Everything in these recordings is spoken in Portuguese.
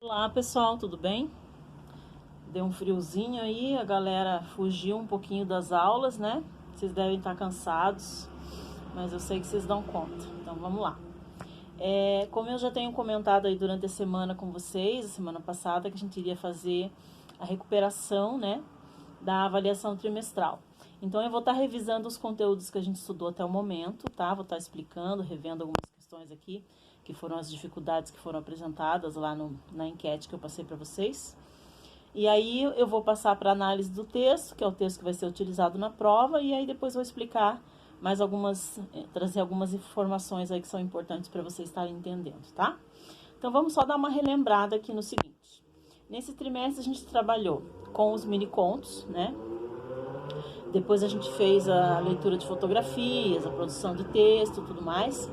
Olá pessoal, tudo bem? Deu um friozinho aí, a galera fugiu um pouquinho das aulas, né? Vocês devem estar cansados, mas eu sei que vocês dão conta. Então vamos lá. Como eu já tenho comentado aí durante a semana com vocês, a semana passada, que a gente iria fazer a recuperação, né, da avaliação trimestral. Então eu vou estar revisando os conteúdos que a gente estudou até o momento, tá? Vou estar explicando, revendo algumas questões aqui, que foram as dificuldades que foram apresentadas lá na enquete que eu passei para vocês. E aí eu vou passar para análise do texto, que é o texto que vai ser utilizado na prova, e aí depois vou explicar mais algumas, trazer algumas informações aí que são importantes para vocês estarem entendendo, tá? Então vamos só dar uma relembrada aqui no seguinte. Nesse trimestre a gente trabalhou com os mini contos, né? Depois a gente fez a leitura de fotografias, a produção de texto, tudo mais.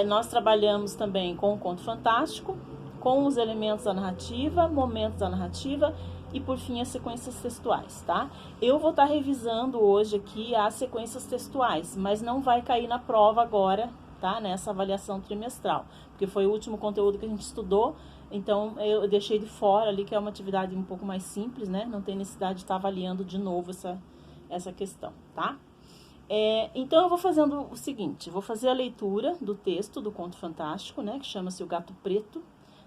Nós trabalhamos também com o conto fantástico, com os elementos da narrativa, momentos da narrativa e, por fim, as sequências textuais, tá? Eu vou estar revisando hoje aqui as sequências textuais, mas não vai cair na prova agora, tá? Nessa avaliação trimestral, porque foi o último conteúdo que a gente estudou, então eu deixei de fora ali, que é uma atividade um pouco mais simples, né? Não tem necessidade de estar avaliando de novo essa questão, tá? Então eu vou fazendo o seguinte, vou fazer a leitura do texto do conto fantástico, né, que chama-se O Gato Preto,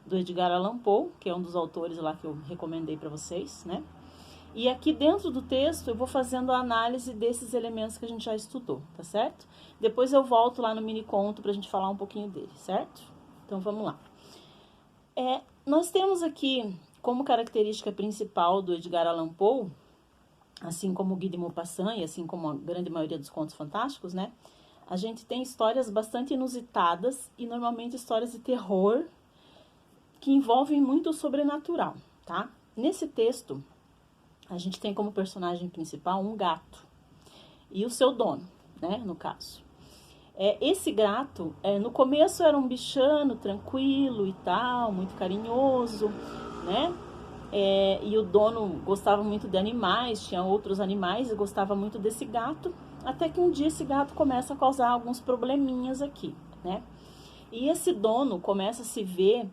do Edgar Allan Poe, que é um dos autores lá que eu recomendei para vocês, né? E aqui dentro do texto eu vou fazendo a análise desses elementos que a gente já estudou, tá certo? Depois eu volto lá no mini conto pra gente falar um pouquinho dele, certo? Então vamos lá. Nós temos aqui como característica principal do Edgar Allan Poe, assim como o Guy de Maupassant e assim como a grande maioria dos contos fantásticos, né? A gente tem histórias bastante inusitadas e normalmente histórias de terror que envolvem muito o sobrenatural, tá? Nesse texto, a gente tem como personagem principal um gato e o seu dono, né, no caso. Esse gato, no começo era um bichano tranquilo e tal, muito carinhoso, né? E o dono gostava muito de animais, tinha outros animais e gostava muito desse gato, até que um dia esse gato começa a causar alguns probleminhas aqui, né? E esse dono começa a se ver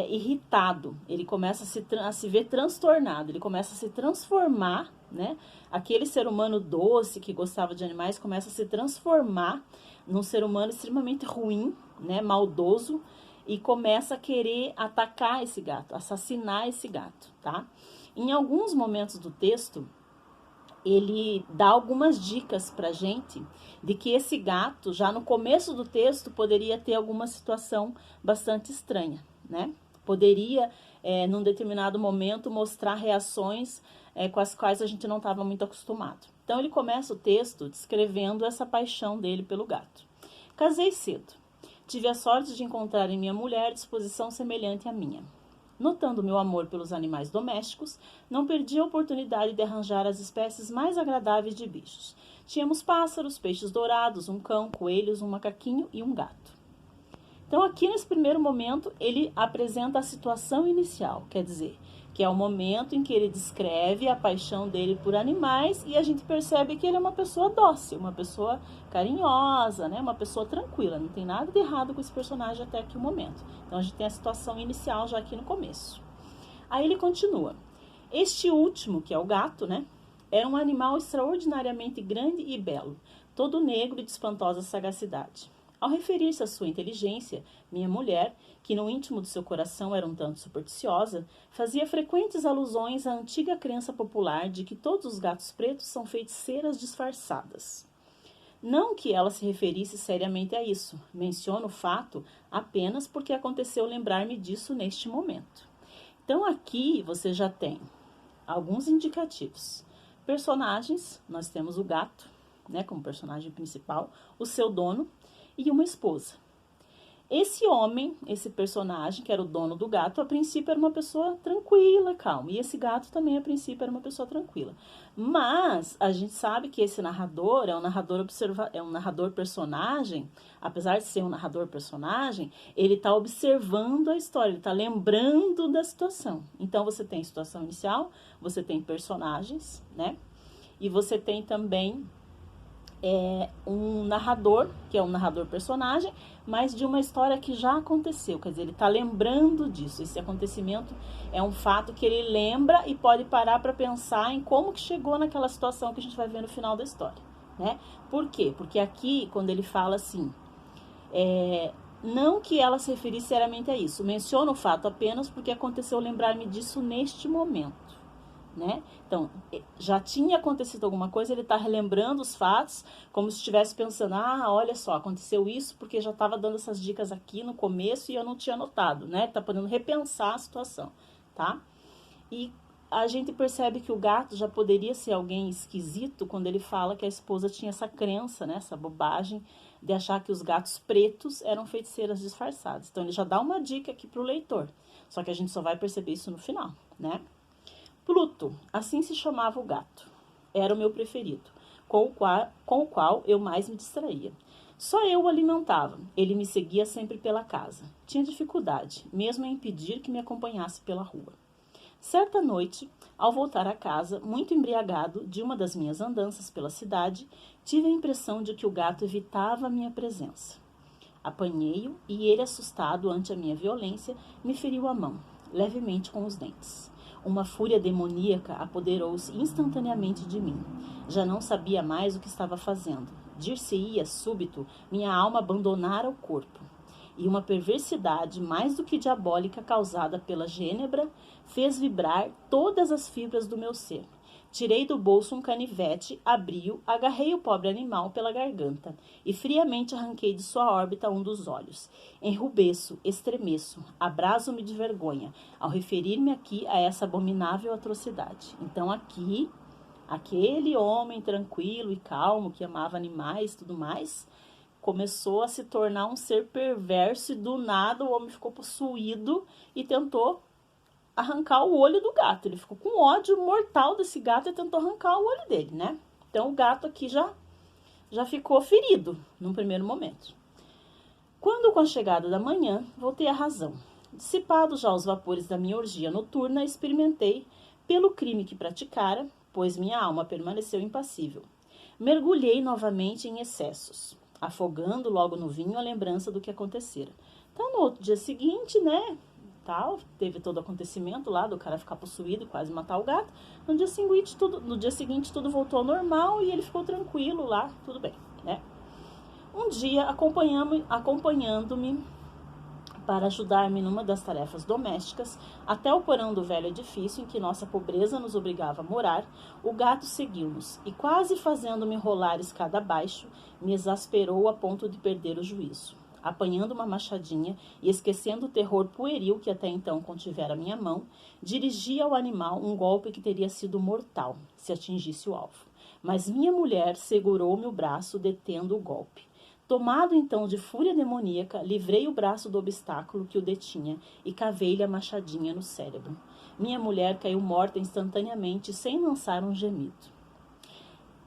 irritado, ele começa a se ver transtornado, ele começa a se transformar, né? Aquele ser humano doce que gostava de animais começa a se transformar num ser humano extremamente ruim, né? Maldoso, e começa a querer atacar esse gato, assassinar esse gato, tá? Em alguns momentos do texto, ele dá algumas dicas pra gente de que esse gato, já no começo do texto, poderia ter alguma situação bastante estranha, né? Poderia, num determinado momento, mostrar reações com as quais a gente não estava muito acostumado. Então, ele começa o texto descrevendo essa paixão dele pelo gato. Casei cedo. Tive a sorte de encontrar em minha mulher disposição semelhante à minha. Notando meu amor pelos animais domésticos, não perdi a oportunidade de arranjar as espécies mais agradáveis de bichos. Tínhamos pássaros, peixes dourados, um cão, coelhos, um macaquinho e um gato. Então, aqui nesse primeiro momento, ele apresenta a situação inicial, quer dizer, que é o momento em que ele descreve a paixão dele por animais e a gente percebe que ele é uma pessoa dócil, uma pessoa carinhosa, né? Uma pessoa tranquila, não tem nada de errado com esse personagem até aqui o momento. Então, a gente tem a situação inicial já aqui no começo. Aí ele continua. Este último, que é o gato, né? Era um animal extraordinariamente grande e belo, todo negro e de espantosa sagacidade. Ao referir-se à sua inteligência, minha mulher, que no íntimo do seu coração era um tanto supersticiosa, fazia frequentes alusões à antiga crença popular de que todos os gatos pretos são feiticeiras disfarçadas. Não que ela se referisse seriamente a isso, menciono o fato apenas porque aconteceu lembrar-me disso neste momento. Então aqui você já tem alguns indicativos. Personagens, nós temos o gato, né, como personagem principal, o seu dono, e uma esposa. Esse homem, esse personagem, que era o dono do gato, a princípio era uma pessoa tranquila, calma. E esse gato também, a princípio, era uma pessoa tranquila. Mas a gente sabe que esse narrador é um narrador personagem, apesar de ser um narrador personagem, ele está observando a história, ele está lembrando da situação. Então você tem situação inicial, você tem personagens, né? E você tem também é um narrador, que é um narrador personagem, mas de uma história que já aconteceu. Quer dizer, ele está lembrando disso. Esse acontecimento é um fato que ele lembra e pode parar para pensar em como que chegou naquela situação que a gente vai ver no final da história, né? Por quê? Porque aqui, quando ele fala assim, não que ela se referisse seriamente a isso, menciono o fato apenas porque aconteceu lembrar-me disso neste momento. Né? Então, já tinha acontecido alguma coisa, ele está relembrando os fatos, como se estivesse pensando, olha só, aconteceu isso porque já estava dando essas dicas aqui no começo e eu não tinha notado, né? Tá podendo repensar a situação, tá? E a gente percebe que o gato já poderia ser alguém esquisito quando ele fala que a esposa tinha essa crença, né? Essa bobagem de achar que os gatos pretos eram feiticeiras disfarçadas. Então, ele já dá uma dica aqui para o leitor, só que a gente só vai perceber isso no final, né? Pluto, assim se chamava o gato. Era o meu preferido, com o qual eu mais me distraía. Só eu o alimentava, ele me seguia sempre pela casa. Tinha dificuldade, mesmo em impedir que me acompanhasse pela rua. Certa noite, ao voltar a casa, muito embriagado de uma das minhas andanças pela cidade, tive a impressão de que o gato evitava a minha presença. Apanhei-o e ele, assustado ante a minha violência, me feriu a mão, levemente com os dentes. Uma fúria demoníaca apoderou-se instantaneamente de mim. Já não sabia mais o que estava fazendo. Dir-se-ia, súbito, minha alma abandonara o corpo. E uma perversidade mais do que diabólica causada pela gênebra fez vibrar todas as fibras do meu ser. Tirei do bolso um canivete, abri-o, agarrei o pobre animal pela garganta e friamente arranquei de sua órbita um dos olhos. Enrubeço, estremeço, abraso-me de vergonha ao referir-me aqui a essa abominável atrocidade. Então aqui, aquele homem tranquilo e calmo que amava animais e tudo mais, começou a se tornar um ser perverso e do nada o homem ficou possuído e tentou arrancar o olho do gato. Ele ficou com ódio mortal desse gato e tentou arrancar o olho dele, né? Então o gato aqui já ficou ferido num primeiro momento. Quando, com a chegada da manhã, voltei à razão. Dissipados já os vapores da minha orgia noturna, experimentei, pelo crime que praticara, pois minha alma permaneceu impassível. Mergulhei novamente em excessos, afogando logo no vinho a lembrança do que acontecera. Então, no outro dia seguinte, né, teve todo o acontecimento lá do cara ficar possuído e quase matar o gato. No dia seguinte tudo voltou ao normal e ele ficou tranquilo lá, tudo bem, né? Um dia, acompanhando-me para ajudar-me numa das tarefas domésticas, até o porão do velho edifício em que nossa pobreza nos obrigava a morar, o gato seguiu-nos e, quase fazendo-me rolar escada abaixo, me exasperou a ponto de perder o juízo. Apanhando uma machadinha e esquecendo o terror pueril que até então contivera minha mão, dirigi ao animal um golpe que teria sido mortal, se atingisse o alvo. Mas minha mulher segurou-me o braço, detendo o golpe. Tomado então de fúria demoníaca, livrei o braço do obstáculo que o detinha e cavei-lhe a machadinha no cérebro. Minha mulher caiu morta instantaneamente, sem lançar um gemido.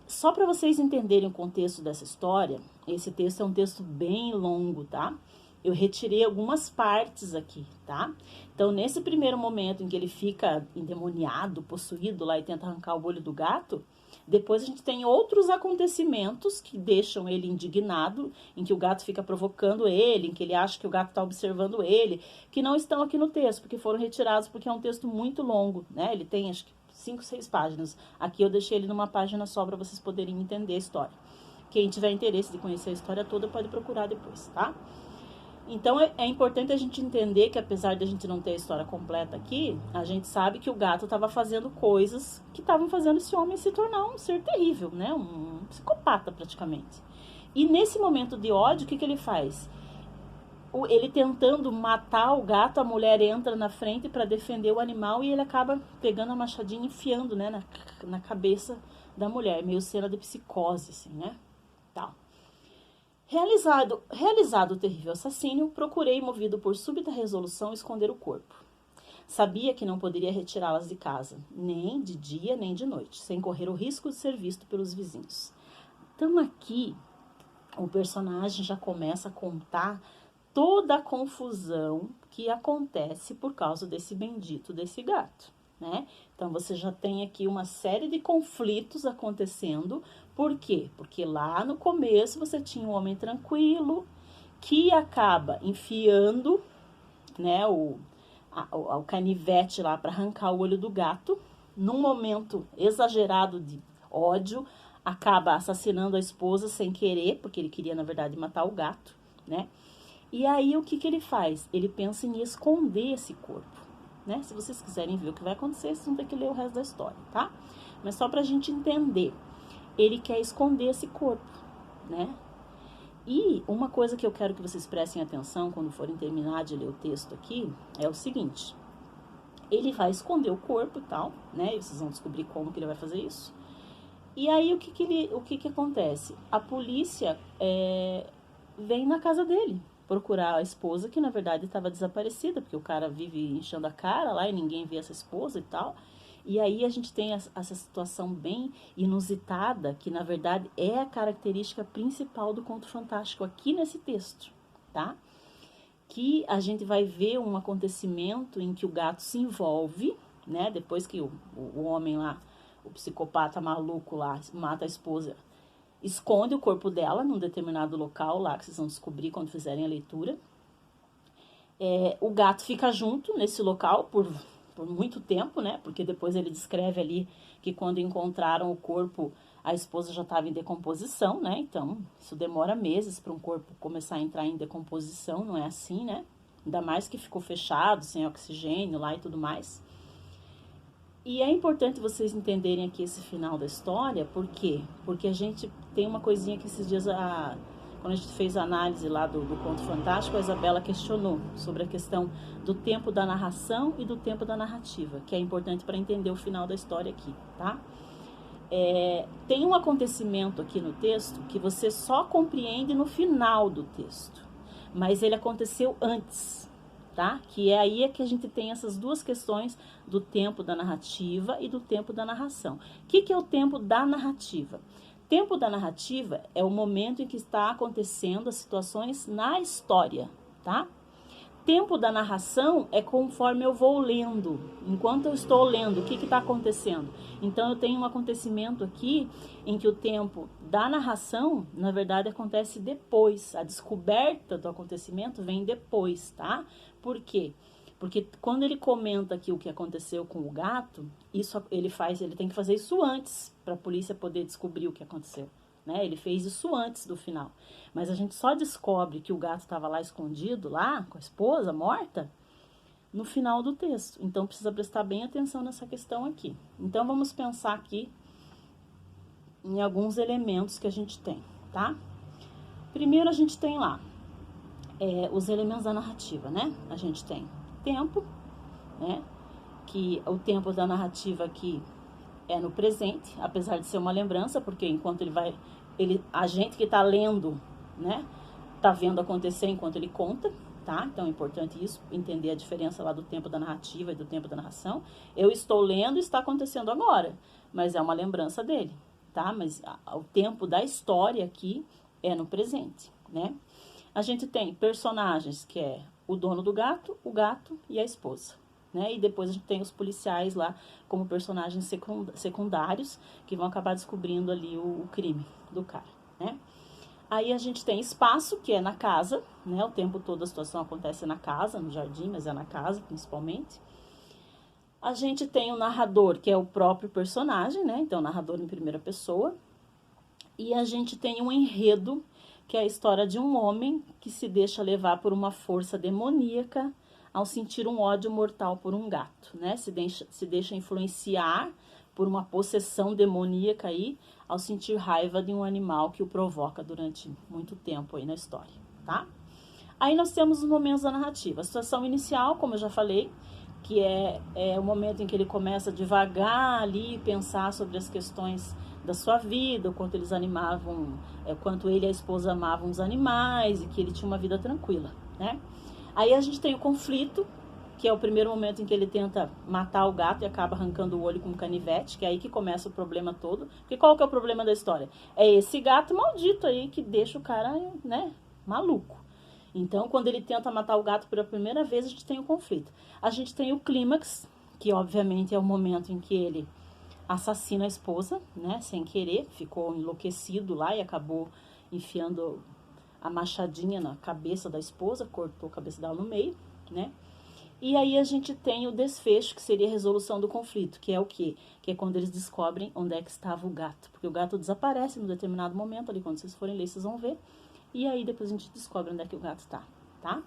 Só para vocês entenderem o contexto dessa história, esse texto é um texto bem longo, tá? Eu retirei algumas partes aqui, tá? Então, nesse primeiro momento em que ele fica endemoniado, possuído lá e tenta arrancar o olho do gato, depois a gente tem outros acontecimentos que deixam ele indignado, em que o gato fica provocando ele, em que ele acha que o gato está observando ele, que não estão aqui no texto, porque foram retirados porque é um texto muito longo, né? Ele tem, acho que, 5, 6 páginas. Aqui eu deixei ele numa página só para vocês poderem entender a história. Quem tiver interesse de conhecer a história toda pode procurar depois, tá? Então, é importante a gente entender que, apesar de a gente não ter a história completa aqui, a gente sabe que o gato estava fazendo coisas que estavam fazendo esse homem se tornar um ser terrível, né? Um psicopata, praticamente. E nesse momento de ódio, o que ele faz? Ele tentando matar o gato, a mulher entra na frente para defender o animal e ele acaba pegando a machadinha e enfiando, né, na cabeça da mulher. Meio cena de psicose, assim, né? Tal. Realizado o terrível assassínio, procurei, movido por súbita resolução, esconder o corpo. Sabia que não poderia retirá-las de casa, nem de dia nem de noite, sem correr o risco de ser visto pelos vizinhos. Então aqui, o personagem já começa a contar toda a confusão que acontece por causa desse bendito desse gato, né? Então, você já tem aqui uma série de conflitos acontecendo Por quê? Porque lá no começo você tinha um homem tranquilo que acaba enfiando, né, o canivete lá para arrancar o olho do gato, num momento exagerado de ódio, acaba assassinando a esposa sem querer, porque ele queria, na verdade, matar o gato, né? E aí, o que ele faz? Ele pensa em esconder esse corpo, né? Se vocês quiserem ver o que vai acontecer, vocês vão ter que ler o resto da história, tá? Mas só pra gente entender, ele quer esconder esse corpo, né? E uma coisa que eu quero que vocês prestem atenção quando forem terminar de ler o texto aqui, é o seguinte. Ele vai esconder o corpo e tal, né? E vocês vão descobrir como que ele vai fazer isso. E aí, o que acontece? A polícia vem na casa dele procurar a esposa, que na verdade estava desaparecida, porque o cara vive enchendo a cara lá e ninguém vê essa esposa e tal. E aí a gente tem essa situação bem inusitada, que na verdade é a característica principal do conto fantástico aqui nesse texto, tá? Que a gente vai ver um acontecimento em que o gato se envolve, né? Depois que o homem lá, o psicopata maluco lá, mata a esposa, esconde o corpo dela num determinado local lá, que vocês vão descobrir quando fizerem a leitura. O gato fica junto nesse local por muito tempo, né? Porque depois ele descreve ali que quando encontraram o corpo, a esposa já estava em decomposição, né? Então, isso demora meses para um corpo começar a entrar em decomposição, não é assim, né? Ainda mais que ficou fechado, sem oxigênio lá e tudo mais. E é importante vocês entenderem aqui esse final da história, por quê? Porque a gente tem uma coisinha que esses dias, quando a gente fez a análise lá do Conto Fantástico, a Isabela questionou sobre a questão do tempo da narração e do tempo da narrativa, que é importante para entender o final da história aqui, tá? Tem um acontecimento aqui no texto que você só compreende no final do texto, mas ele aconteceu antes, tá? Que é aí que a gente tem essas duas questões do tempo da narrativa e do tempo da narração. O que é o tempo da narrativa? Tempo da narrativa é o momento em que está acontecendo as situações na história, tá? Tempo da narração é conforme eu vou lendo. Enquanto eu estou lendo, o que está acontecendo? Então, eu tenho um acontecimento aqui em que o tempo da narração, na verdade, acontece depois. A descoberta do acontecimento vem depois, tá? Por quê? Porque quando ele comenta aqui o que aconteceu com o gato, isso ele tem que fazer isso antes para a polícia poder descobrir o que aconteceu, né? Ele fez isso antes do final. Mas a gente só descobre que o gato estava lá escondido, lá com a esposa morta, no final do texto. Então precisa prestar bem atenção nessa questão aqui. Então vamos pensar aqui em alguns elementos que a gente tem, tá? Primeiro a gente tem lá os elementos da narrativa, né? A gente tem tempo, né? Que o tempo da narrativa aqui é no presente, apesar de ser uma lembrança, porque enquanto a gente que está lendo, né, tá vendo acontecer enquanto ele conta, tá? Então é importante isso, entender a diferença lá do tempo da narrativa e do tempo da narração. Eu estou lendo e está acontecendo agora, mas é uma lembrança dele, tá? Mas o tempo da história aqui é no presente, né? A gente tem personagens que é o dono do gato, o gato e a esposa, né? E depois a gente tem os policiais lá como personagens secundários que vão acabar descobrindo ali o crime do cara, né? Aí a gente tem espaço, que é na casa, né? O tempo todo a situação acontece na casa, no jardim, mas é na casa principalmente. A gente tem o narrador, que é o próprio personagem, né? Então, narrador em primeira pessoa. E a gente tem um enredo, que é a história de um homem que se deixa levar por uma força demoníaca ao sentir um ódio mortal por um gato, né? Se deixa influenciar por uma possessão demoníaca aí, ao sentir raiva de um animal que o provoca durante muito tempo aí na história, tá? Aí nós temos os momentos da narrativa. A situação inicial, como eu já falei, que é o momento em que ele começa devagar ali pensar sobre as questões da sua vida, o quanto eles animavam, quanto ele e a esposa amavam os animais e que ele tinha uma vida tranquila, né? Aí a gente tem o conflito, que é o primeiro momento em que ele tenta matar o gato e acaba arrancando o olho com um canivete, que é aí que começa o problema todo. Porque qual que é o problema da história? É esse gato maldito aí que deixa o cara, né, maluco. Então, quando ele tenta matar o gato pela primeira vez, a gente tem o conflito. A gente tem o clímax, que obviamente é o momento em que ele assassina a esposa, né, sem querer, ficou enlouquecido lá e acabou enfiando a machadinha na cabeça da esposa, cortou a cabeça dela no meio, né? E aí a gente tem o desfecho, que seria a resolução do conflito, que é o quê? Que é quando eles descobrem onde é que estava o gato. Porque o gato desaparece em um determinado momento, ali quando vocês forem ler, vocês vão ver. E aí depois a gente descobre onde é que o gato tá, tá?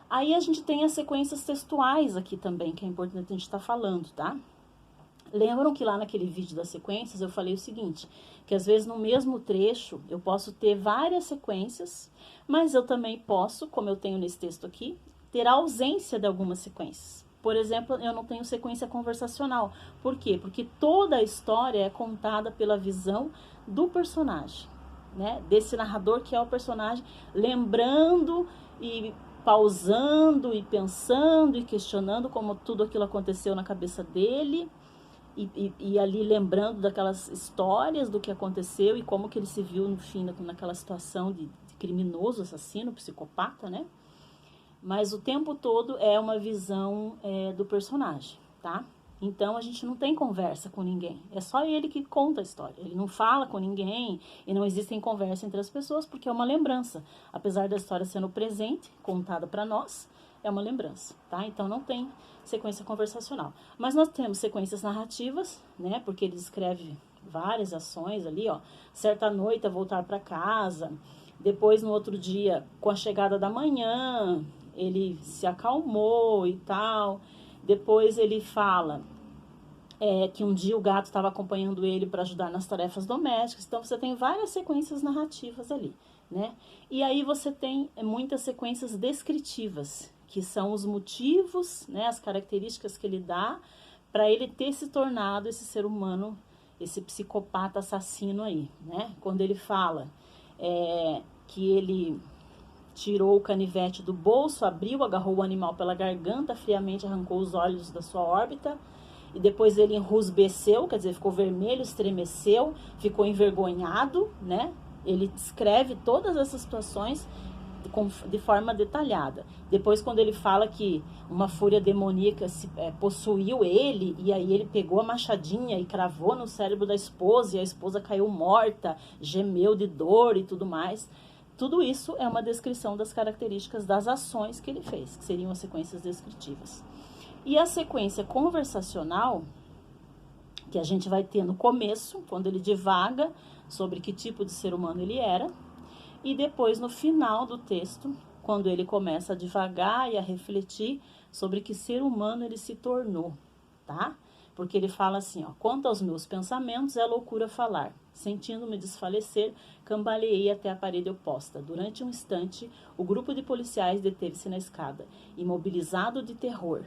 Aí a gente tem as sequências textuais aqui também, que é importante a gente estar falando, tá? Lembram que lá naquele vídeo das sequências eu falei o seguinte, que às vezes no mesmo trecho eu posso ter várias sequências, mas eu também posso, como eu tenho nesse texto aqui, ter a ausência de algumas sequências. Por exemplo, eu não tenho sequência conversacional. Por quê? Porque toda a história é contada pela visão do personagem, né? Desse narrador que é o personagem, lembrando e pausando e pensando e questionando como tudo aquilo aconteceu na cabeça dele. E ali lembrando daquelas histórias do que aconteceu e como que ele se viu no fim naquela situação de criminoso, assassino, psicopata, né? Mas o tempo todo é uma visão do personagem, tá? Então a gente não tem conversa com ninguém, é só ele que conta a história. Ele não fala com ninguém e não existem conversa entre as pessoas porque é uma lembrança. Apesar da história sendo presente, contada para nós, é uma lembrança, tá? Então não tem sequência conversacional. Mas nós temos sequências narrativas, né? Porque ele descreve várias ações ali, ó. Certa noite a voltar para casa, depois no outro dia, com a chegada da manhã, ele se acalmou e tal. Depois ele fala que um dia o gato estava acompanhando ele para ajudar nas tarefas domésticas. Então você tem várias sequências narrativas ali, né? E aí você tem muitas sequências descritivas, que são os motivos, né, as características que ele dá para ele ter se tornado esse ser humano, esse psicopata assassino aí, né? Quando ele fala que ele tirou o canivete do bolso, abriu, agarrou o animal pela garganta, friamente arrancou os olhos da sua órbita, e depois ele enrusbeceu, quer dizer, ficou vermelho, estremeceu, ficou envergonhado, né? Ele descreve todas essas situações de forma detalhada. Depois, quando ele fala que uma fúria demoníaca possuiu ele, e aí ele pegou a machadinha e cravou no cérebro da esposa, e a esposa caiu morta, gemeu de dor e tudo mais. Tudo isso é uma descrição das características das ações que ele fez, que seriam as sequências descritivas. E a sequência conversacional, que a gente vai ter no começo, quando ele divaga sobre que tipo de ser humano ele era, e depois no final do texto, quando ele começa a divagar e a refletir sobre que ser humano ele se tornou, tá? Porque ele fala assim, ó, quanto aos meus pensamentos é loucura falar. Sentindo-me desfalecer, cambaleei até a parede oposta. Durante um instante, o grupo de policiais deteve-se na escada, imobilizado de terror.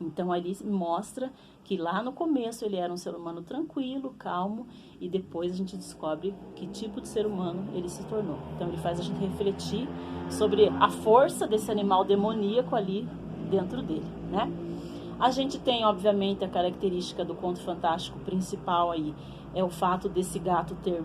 Então, ali mostra que lá no começo ele era um ser humano tranquilo, calmo, e depois a gente descobre que tipo de ser humano ele se tornou. Então, ele faz a gente refletir sobre a força desse animal demoníaco ali dentro dele, né? A gente tem, obviamente, a característica do conto fantástico principal aí, é o fato desse gato ter,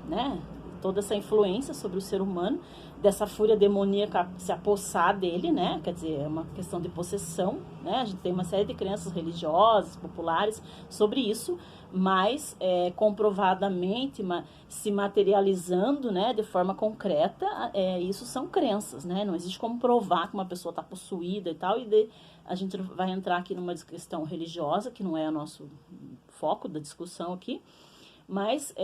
né, toda essa influência sobre o ser humano, dessa fúria demoníaca se apossar dele, né? Quer dizer, é uma questão de possessão, né? A gente tem uma série de crenças religiosas, populares sobre isso, mas comprovadamente se materializando, né, de forma concreta, isso são crenças, né? Não existe como provar que uma pessoa está possuída e tal, a gente vai entrar aqui numa questão religiosa, que não é o nosso foco da discussão aqui, mas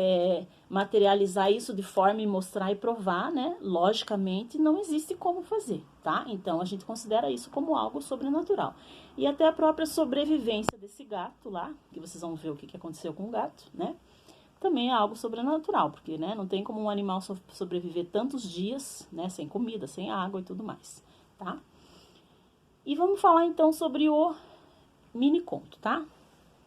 materializar isso de forma e mostrar e provar, né, logicamente não existe como fazer, tá? Então a gente considera isso como algo sobrenatural. E até a própria sobrevivência desse gato lá, que vocês vão ver o que aconteceu com o gato, né? Também é algo sobrenatural, porque, né, não tem como um animal sobreviver tantos dias, né, sem comida, sem água e tudo mais, tá? E vamos falar então sobre o mini conto, tá?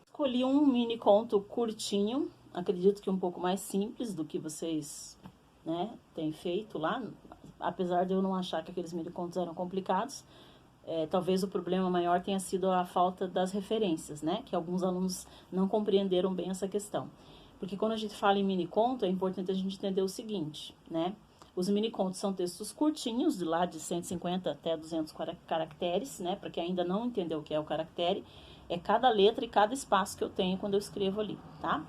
Escolhi um mini conto curtinho, acredito que um pouco mais simples do que vocês, né, têm feito lá, apesar de eu não achar que aqueles mini contos eram complicados. Talvez o problema maior tenha sido a falta das referências, né, que alguns alunos não compreenderam bem essa questão. Porque quando a gente fala em mini conto, é importante a gente entender o seguinte, né, Os mini-contos são textos curtinhos, de lá de 150 até 200 caracteres, né? Para quem ainda não entendeu o que é o caractere, é cada letra e cada espaço que eu tenho quando eu escrevo ali, tá?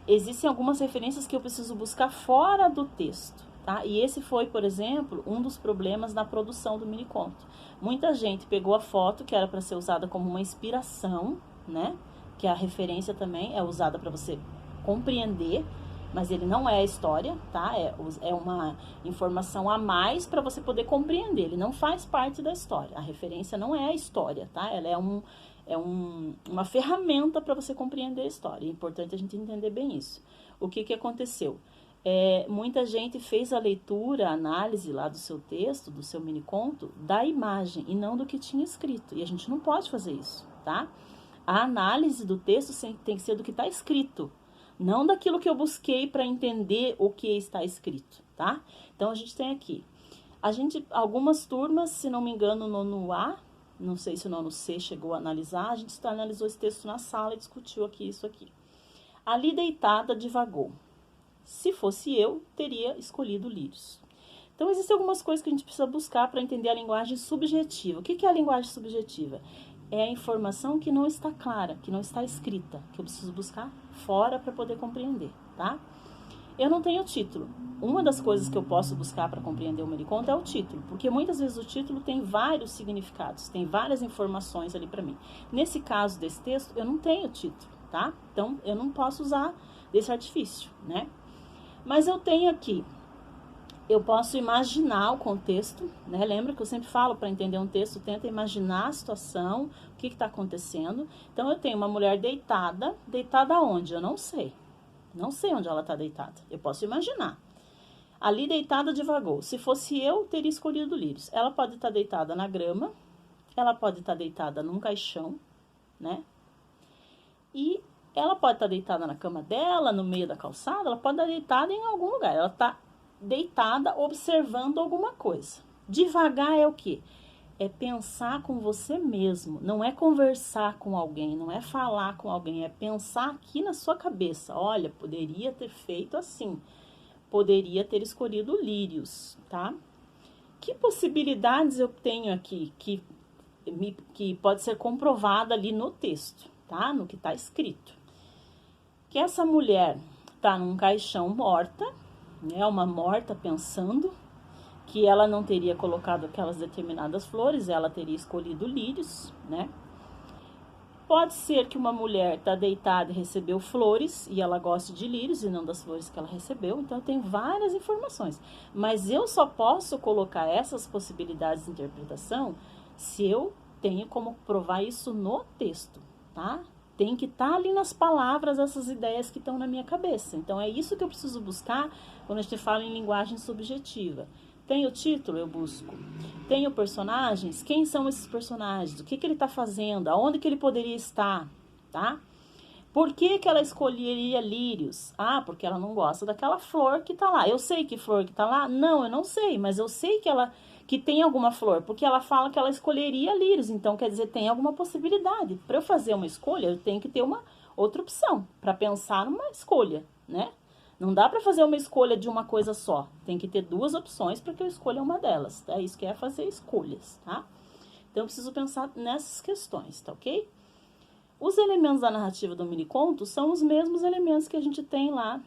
Existem algumas referências que eu preciso buscar fora do texto, tá? E esse foi, por exemplo, um dos problemas na produção do mini-conto. Muita gente pegou a foto, que era para ser usada como uma inspiração, né? Que a referência também é usada para você compreender, mas ele não é a história, tá? É uma informação a mais para você poder compreender. Ele não faz parte da história. A referência não é a história, tá? Ela é uma ferramenta para você compreender a história. É importante a gente entender bem isso. O que aconteceu? Muita gente fez a leitura, a análise lá do seu texto, do seu mini-conto, da imagem e não do que tinha escrito. E a gente não pode fazer isso, tá? A análise do texto tem que ser do que está escrito, não daquilo que eu busquei para entender o que está escrito, tá? Então, a gente tem aqui, algumas turmas, se não me engano, no nono A, não sei se o nono C chegou a analisar, a gente analisou esse texto na sala e discutiu aqui isso aqui. Ali deitada divagou. Se fosse eu, teria escolhido lírios. Então, existem algumas coisas que a gente precisa buscar para entender a linguagem subjetiva. O que é a linguagem subjetiva? É a informação que não está clara, que não está escrita, que eu preciso buscar fora para poder compreender, tá? Eu não tenho título. Uma das coisas que eu posso buscar para compreender o mini-conto é o título, porque muitas vezes o título tem vários significados, tem várias informações ali para mim. Nesse caso desse texto, eu não tenho título, tá? Então, eu não posso usar desse artifício, né? Mas eu tenho aqui, eu posso imaginar o contexto, né? Lembra que eu sempre falo, para entender um texto, tenta imaginar a situação, o que está acontecendo. Então, eu tenho uma mulher deitada, deitada onde? Eu não sei. Não sei onde ela está deitada, eu posso imaginar. Ali deitada divagou. Se fosse eu, teria escolhido lírios. Ela pode estar deitada na grama, ela pode estar deitada num caixão, né? E ela pode estar deitada na cama dela, no meio da calçada, ela pode estar deitada em algum lugar. Ela está deitada observando alguma coisa. Devagar é o quê? É pensar com você mesmo, não é conversar com alguém, não é falar com alguém, é pensar aqui na sua cabeça. Olha, poderia ter feito assim, poderia ter escolhido lírios, tá? Que possibilidades eu tenho aqui que pode ser comprovada ali no texto, tá? No que está escrito. Que essa mulher tá num caixão morta, né? Uma morta pensando que ela não teria colocado aquelas determinadas flores, ela teria escolhido lírios, né? Pode ser que uma mulher tá deitada e recebeu flores e ela goste de lírios e não das flores que ela recebeu, então tem várias informações. Mas eu só posso colocar essas possibilidades de interpretação se eu tenho como provar isso no texto, tá? Tem que estar ali nas palavras essas ideias que estão na minha cabeça. Então, é isso que eu preciso buscar quando a gente fala em linguagem subjetiva. Tem o título, eu busco. Tenho personagens? Quem são esses personagens? O que ele está fazendo? Aonde que ele poderia estar? Tá? Por que ela escolheria lírios? Ah, porque ela não gosta daquela flor que está lá. Eu sei que flor que está lá? Não, eu não sei. Mas eu sei que tem alguma flor, porque ela fala que ela escolheria lírios. Então, quer dizer, tem alguma possibilidade. Para eu fazer uma escolha, eu tenho que ter uma outra opção para pensar numa escolha, né? Não dá para fazer uma escolha de uma coisa só. Tem que ter duas opções para que eu escolha uma delas. Tá? Isso que é fazer escolhas, tá? Então, eu preciso pensar nessas questões, tá ok? Os elementos da narrativa do mini-conto são os mesmos elementos que a gente tem lá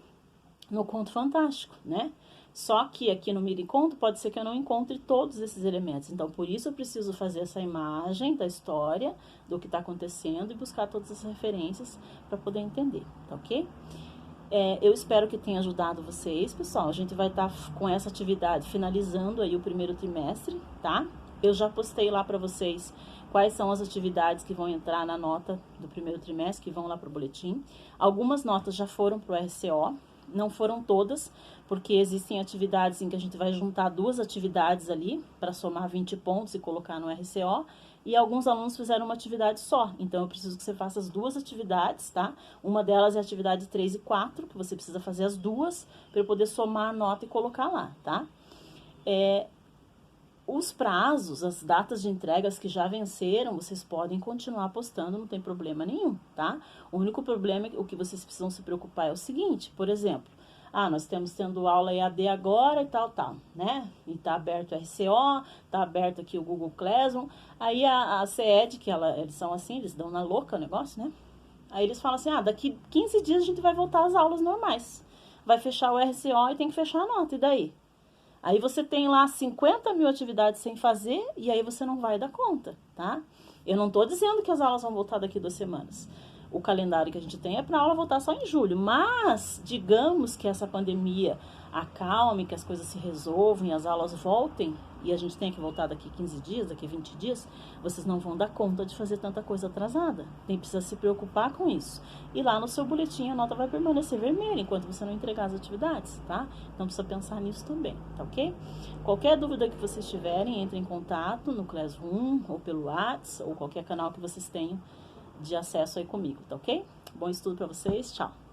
no Conto Fantástico, né? Só que aqui no mini-conto pode ser que eu não encontre todos esses elementos. Então, por isso eu preciso fazer essa imagem da história, do que está acontecendo e buscar todas as referências para poder entender, tá ok? Eu espero que tenha ajudado vocês, pessoal. A gente vai estar com essa atividade finalizando aí o primeiro trimestre, tá? Eu já postei lá para vocês quais são as atividades que vão entrar na nota do primeiro trimestre, que vão lá para o boletim. Algumas notas já foram para o RCO, não foram todas, porque existem atividades em que a gente vai juntar duas atividades ali para somar 20 pontos e colocar no RCO. E alguns alunos fizeram uma atividade só, então eu preciso que você faça as duas atividades, tá? Uma delas é a atividade 3 e 4, que você precisa fazer as duas para eu poder somar a nota e colocar lá, tá? Os prazos, as datas de entregas que já venceram, vocês podem continuar postando, não tem problema nenhum, tá? O único problema, o que vocês precisam se preocupar é o seguinte, por exemplo, Ah, nós estamos tendo aula EAD agora e tal, né? E tá aberto o RCO, tá aberto aqui o Google Classroom. Aí a CED, que eles são assim, eles dão na louca o negócio, né? Aí eles falam assim, daqui 15 dias a gente vai voltar às aulas normais. Vai fechar o RCO e tem que fechar a nota, e daí? Aí você tem lá 50 mil atividades sem fazer e aí você não vai dar conta, tá? Eu não tô dizendo que as aulas vão voltar daqui 2 semanas. O calendário que a gente tem é para a aula voltar só em julho. Mas, digamos que essa pandemia acalme, que as coisas se resolvam, as aulas voltem, e a gente tem que voltar daqui 15 dias, daqui 20 dias, vocês não vão dar conta de fazer tanta coisa atrasada. Nem precisa se preocupar com isso. E lá no seu boletim a nota vai permanecer vermelha enquanto você não entregar as atividades, tá? Então precisa pensar nisso também, tá ok? Qualquer dúvida que vocês tiverem, entre em contato no Classroom, ou pelo WhatsApp, ou qualquer canal que vocês tenham de acesso aí comigo, tá ok? Bom estudo para vocês, tchau!